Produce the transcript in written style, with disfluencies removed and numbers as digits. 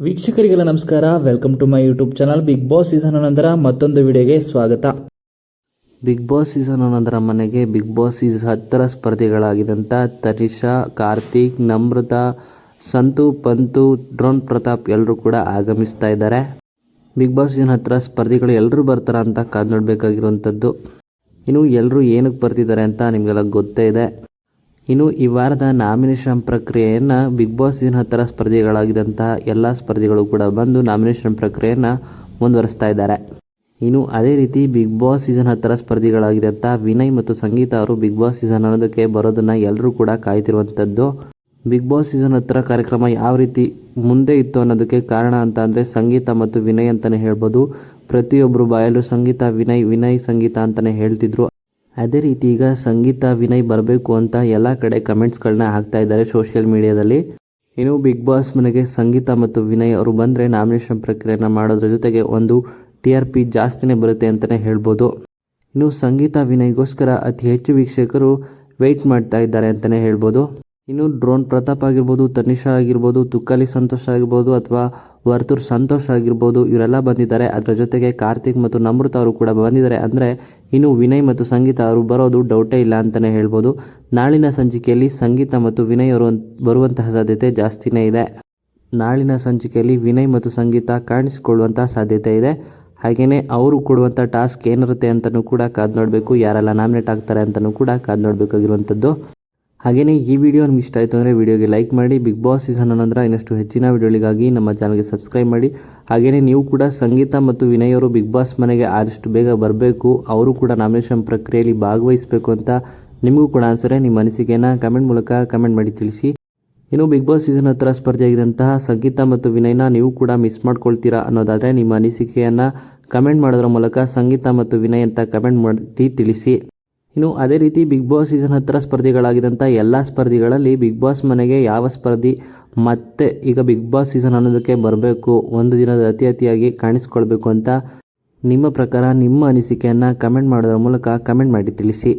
ವೀಕ್ಷಕರಿಗೆಲ್ಲ ನಮಸ್ಕಾರ. Welcome to my YouTube channel. Bigg Boss season ನಂತರ ಮತ್ತೊಂದು ವಿಡಿಯೋಗೆ ಸ್ವಾಗತ. ಬಿಗ್ ಬಾಸ್ ಸೀಸನ್ ನಂತರ ಮನೆಗೆ ಬಿಗ್ ಬಾಸ್ ಸೀಸನ್ 10ರ ಸ್ಪರ್ಧಿಗಳಾಗಿದ್ದಂಥ ತನಿಷಾ, ಕಾರ್ತಿಕ್, ನಮ್ರತಾ, ಸಂತು, ಪಂತು, ಡ್ರೋನ್ ಪ್ರತಾಪ್ ಎಲ್ಲರೂ ಕೂಡ ಆಗಮಿಸ್ತಾ ಇದ್ದಾರೆ. ಬಿಗ್ ಬಾಸ್ ಸೀಸನ್ 10ರ ಸ್ಪರ್ಧಿಗಳು ಎಲ್ಲರೂ ಬರ್ತಾರ ಅಂತ ಕಾದು ನೋಡಬೇಕಾಗಿರುವಂಥದ್ದು. ಇನ್ನು ಎಲ್ಲರೂ ಏನಕ್ಕೆ ಬರ್ತಿದ್ದಾರೆ ಅಂತ ನಿಮಗೆಲ್ಲ ಗೊತ್ತೇ ಇದೆ. ಇನ್ನು ಈ ವಾರದ ನಾಮಿನೇಷನ್ ಪ್ರಕ್ರಿಯೆಯನ್ನು ಬಿಗ್ ಬಾಸ್ ಸೀಸನ್ 10ರ ಸ್ಪರ್ಧಿಗಳಾಗಿದ್ದಂತಹ ಎಲ್ಲ ಸ್ಪರ್ಧಿಗಳು ಕೂಡ ಬಂದು ನಾಮಿನೇಷನ್ ಪ್ರಕ್ರಿಯೆಯನ್ನು ಮುಂದುವರಿಸ್ತಾ ಇದ್ದಾರೆ. ಇನ್ನು ಅದೇ ರೀತಿ ಬಿಗ್ ಬಾಸ್ ಸೀಸನ್ 10ರ ಸ್ಪರ್ಧಿಗಳಾಗಿದ್ದಂಥ ವಿನಯ್ ಮತ್ತು ಸಂಗೀತ ಅವರು ಬಿಗ್ ಬಾಸ್ ಸೀಸನ್ 11ಕ್ಕೆ ಬರೋದನ್ನು ಎಲ್ಲರೂ ಕೂಡ ಕಾಯ್ತಿರುವಂಥದ್ದು. ಬಿಗ್ ಬಾಸ್ ಸೀಸನ್ 10ರ ಕಾರ್ಯಕ್ರಮ ಯಾವ ರೀತಿ ಮುಂದೆ ಇತ್ತು ಅನ್ನೋದಕ್ಕೆ ಕಾರಣ ಅಂತ ಅಂದರೆ ಸಂಗೀತ ಮತ್ತು ವಿನಯ್ ಅಂತಲೇ ಹೇಳ್ಬೋದು. ಪ್ರತಿಯೊಬ್ಬರು ಬಾಯಲ್ಲೂ ಸಂಗೀತ ವಿನಯ್ ವಿನಯ್ ಸಂಗೀತ ಅಂತಲೇ ಹೇಳ್ತಿದ್ರು. ಅದೇ ರೀತಿ ಈಗ ಸಂಗೀತ ವಿನಯ್ ಬರಬೇಕು ಅಂತ ಎಲ್ಲ ಕಡೆ ಕಮೆಂಟ್ಸ್ಗಳನ್ನ ಹಾಕ್ತಾ ಇದ್ದಾರೆ ಸೋಷಿಯಲ್ ಮೀಡಿಯಾದಲ್ಲಿ. ಇನ್ನು ಬಿಗ್ ಬಾಸ್ ಮನೆಗೆ ಸಂಗೀತ ಮತ್ತು ವಿನಯ್ ಅವರು ಬಂದರೆ ನಾಮಿನೇಷನ್ ಪ್ರಕ್ರಿಯೆಯನ್ನು ಮಾಡೋದ್ರ ಜೊತೆಗೆ ಒಂದು TRP ಜಾಸ್ತಿನೇ ಬರುತ್ತೆ ಅಂತಲೇ ಹೇಳ್ಬೋದು. ಇನ್ನು ಸಂಗೀತ ವಿನಯ್ಗೋಸ್ಕರ ಅತಿ ಹೆಚ್ಚು ವೀಕ್ಷಕರು ವೆಯ್ಟ್ ಮಾಡ್ತಾ ಇದ್ದಾರೆ ಅಂತಲೇ ಹೇಳ್ಬೋದು. ಇನ್ನು ಡ್ರೋನ್ ಪ್ರತಾಪ್ ಆಗಿರ್ಬೋದು, ತನಿಷಾ ಆಗಿರ್ಬೋದು, ತುಕಾಲಿ ಸಂತೋಷ್ ಆಗಿರ್ಬೋದು ಅಥವಾ ವರ್ತೂರ್ ಸಂತೋಷ್ ಆಗಿರ್ಬೋದು, ಇವರೆಲ್ಲ ಬಂದಿದ್ದಾರೆ. ಅದರ ಜೊತೆಗೆ ಕಾರ್ತಿಕ್ ಮತ್ತು ನಮ್ರತಾ ಅವರು ಕೂಡ ಬಂದಿದ್ದಾರೆ. ಅಂದರೆ ಇನ್ನು ವಿನಯ್ ಮತ್ತು ಸಂಗೀತ ಅವರು ಬರೋದು ಡೌಟೇ ಇಲ್ಲ ಅಂತಲೇ ಹೇಳ್ಬೋದು. ನಾಳಿನ ಸಂಚಿಕೆಯಲ್ಲಿ ಸಂಗೀತ ಮತ್ತು ವಿನಯ್ ಅವರು ಬರುವಂತಹ ಸಾಧ್ಯತೆ ಜಾಸ್ತಿನೇ ಇದೆ. ನಾಳಿನ ಸಂಚಿಕೆಯಲ್ಲಿ ವಿನಯ್ ಮತ್ತು ಸಂಗೀತ ಕಾಣಿಸಿಕೊಳ್ಳುವಂತಹ ಸಾಧ್ಯತೆ ಇದೆ. ಹಾಗೆಯೇ ಅವರು ಕೊಡುವಂಥ ಟಾಸ್ಕ್ ಏನಿರುತ್ತೆ ಅಂತಲೂ ಕೂಡ ಕಾದು ನೋಡಬೇಕು. ಯಾರೆಲ್ಲ ನಾಮಿನೇಟ್ ಆಗ್ತಾರೆ ಅಂತಲೂ ಕೂಡ ಕಾದು ನೋಡಬೇಕಾಗಿರುವಂಥದ್ದು. ಹಾಗೆಯೇ ಈ ವಿಡಿಯೋ ನಿಮ್ಗೆ ಇಷ್ಟ ಆಯಿತು ಅಂದರೆ ವಿಡಿಯೋಗೆ ಲೈಕ್ ಮಾಡಿ. ಬಿಗ್ ಬಾಸ್ ಸೀಸನ್ ನಂತರ ಇನ್ನಷ್ಟು ಹೆಚ್ಚಿನ ವಿಡಿಯೋಗಳಿಗಾಗಿ ನಮ್ಮ ಚಾನಲ್ಗೆ ಸಬ್ಸ್ಕ್ರೈಬ್ ಮಾಡಿ. ಹಾಗೆಯೇ ನೀವು ಕೂಡ ಸಂಗೀತ ಮತ್ತು ವಿನಯ್ ಅವರು ಬಿಗ್ ಬಾಸ್ ಮನೆಗೆ ಆದಷ್ಟು ಬೇಗ ಬರಬೇಕು, ಅವರು ಕೂಡ ನಾಮಿನೇಷನ್ ಪ್ರಕ್ರಿಯೆಯಲ್ಲಿ ಭಾಗವಹಿಸಬೇಕು ಅಂತ ನಿಮಗೂ ಕೂಡ ಅನಿಸಿದ್ರೆ ನಿಮ್ಮ ಅನಿಸಿಕೆಯನ್ನು ಕಮೆಂಟ್ ಮೂಲಕ ಕಮೆಂಟ್ ಮಾಡಿ ತಿಳಿಸಿ. ಇನ್ನು ಬಿಗ್ ಬಾಸ್ ಸೀಸನ್ 10ರ ಸ್ಪರ್ಧೆಯಾಗಿದ್ದಂತಹ ಸಂಗೀತ ಮತ್ತು ವಿನಯ್ನ ನೀವು ಕೂಡ ಮಿಸ್ ಮಾಡ್ಕೊಳ್ತೀರಾ ಅನ್ನೋದಾದರೆ ನಿಮ್ಮ ಅನಿಸಿಕೆಯನ್ನು ಕಮೆಂಟ್ ಮಾಡೋದ್ರ ಮೂಲಕ ಸಂಗೀತ ಮತ್ತು ವಿನಯ್ ಅಂತ ಕಮೆಂಟ್ ಮಾಡಿ ತಿಳಿಸಿ. ಇನ್ನು ಅದೇ ರೀತಿ ಬಿಗ್ ಬಾಸ್ ಸೀಸನ್ 10ರ ಸ್ಪರ್ಧಿಗಳಾಗಿದ್ದಂಥ ಎಲ್ಲ ಸ್ಪರ್ಧಿಗಳಲ್ಲಿ ಬಿಗ್ ಬಾಸ್ ಮನೆಗೆ ಯಾವ ಸ್ಪರ್ಧಿ ಮತ್ತೆ ಈಗ ಬಿಗ್ ಬಾಸ್ ಸೀಸನ್ 11ಕ್ಕೆ ಬರಬೇಕು, ಒಂದು ದಿನದ ಅತಿಥಿಯಾಗಿ ಕಾಣಿಸ್ಕೊಳ್ಬೇಕು ಅಂತ ನಿಮ್ಮ ಪ್ರಕಾರ ನಿಮ್ಮ ಅನಿಸಿಕೆಯನ್ನು ಕಮೆಂಟ್ ಮಾಡೋದ್ರ ಮೂಲಕ ಕಮೆಂಟ್ ಮಾಡಿ ತಿಳಿಸಿ.